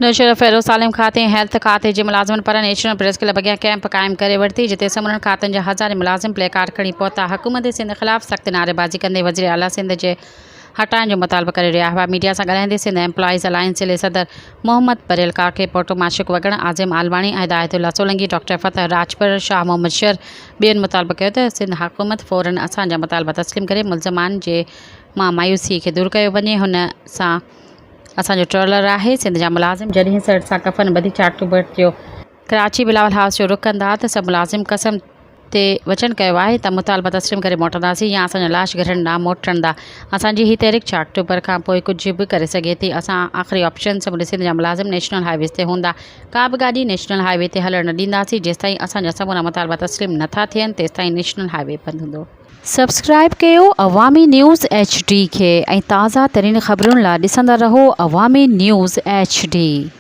नौशर फ़िरोज़ सालिम खाते हेल्थ खाते जे मुलाज़िमनि पर नेशनल प्रेस क्लब अॻियां कैंप क़ाइमु करे वरिती, जिते समूरनि खातनि जा हज़ारे मुलाज़िम प्ले कार्ड खणी पहुता। हुकूमत सिंध ख़िलाफ़ सख़्त नारेबाज़ी कंदे वज़ीर आला सिंध जे हटाइण जो मुतालबो करे रहिया हुआ। मीडिया सां ॻाल्हाईंदे सिंध एम्प्लॉइज़ अलायंस जे सदर मोहम्मद परेल काके पोटो माशिक वगण आज़िम आलवाणी ऐं हिदायतुल्ला सोलंकी डॉक्टर फ़तह राजपर शाह मोहम्मद शर ॿियनि मुतालबो कयो त सिंध हुकूमत फ़ौरन असांजा मुतालबा तस्लीम करे मुल्ज़िमान जे मां मायूसी खे दूरि कयो वञे। हुन सां असांजो ट्रोलर आहे सिंध जा मुलाज़िम जॾहिं सर सां कफ़न ॿधी 4 अक्टूबर जो कराची बिलावल हाउस जो रुख कंदा त सभु मुलाज़िम कसम ते वचन कयो आहे त मुतालबा तस्लीम करे मोटंदासीं या असांजा लाश घरनि ॾांहुं मोटंदा। असांजी ही तहरीक 4 अक्टूबर खां पोइ कुझु बि करे सघे थी। असां आख़िरी ऑप्शन समूरे सिंध जा मुलाज़िम नेशनल हाईवेज़ ते हूंदा। का बि गाॾी नेशनल हाईवे ते हलणु न ॾींदासीं। जेसिताईं असांजा समूरा मुतालबा तस्लीम नथा थियनि तेसिताईं नेशनल हाईवे बंदि हूंदो। सब्सक्राइब कयो अवामी न्यूज़ HD खे ऐं ताज़ा तरीन ख़बरुनि लाइ ॾिसंदा रहो अवामी न्यूज़ HD।